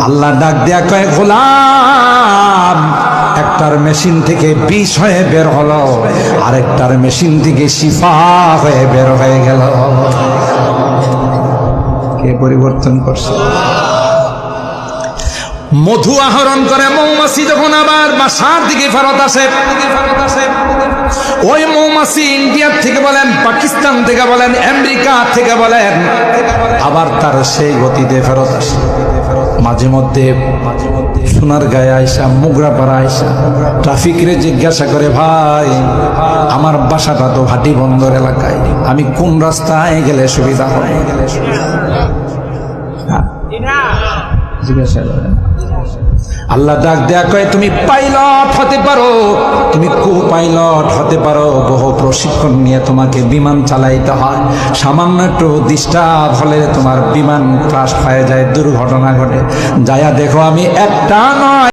আল্লাহ ডাক দেয়া কয়, গোলাম, একটার মেশিন থেকে বিষ হয়ে বের হলো, আরেকটার মেশিন থেকে শিফা হয়ে বের হয়ে গেল। কে পরিবর্তন করছে? মধু আহরণ করে মৌমাছি যখন আবার বাসার দিকে ফেরত আসে, ওই মৌমাছি ইন্ডিয়া থেকে বলেন, পাকিস্তান থেকে বলেন, আমেরিকা থেকে বলেন, আবার তার সেই গতিতে ফেরত আসে। মাঝে মধ্যে সোনার গায়ে আইসা, মুগরাপাড়া আইসা ট্রাফিকরে জিজ্ঞাসা করে, ভাই আমার বাসাটা তো ভাটি বন্দর এলাকায়, আমি কোন রাস্তায় গেলে সুবিধা হয়? জিজ্ঞাসা করেন। আল্লাহ ডাক দেয়া কয়, তুমি পাইলট হতে পারো, তুমি কো পাইলট হতে পারো, বহু প্রশিক্ষণ নিয়ে তোমাকে বিমান চালাইতে হয়, সামান্য একটু ডিস্টার্ব হলে তোমার বিমান ক্রাশ হয়ে যায়, দুর্ঘটনা ঘটে, যায়া দেখো আমি একটা নয়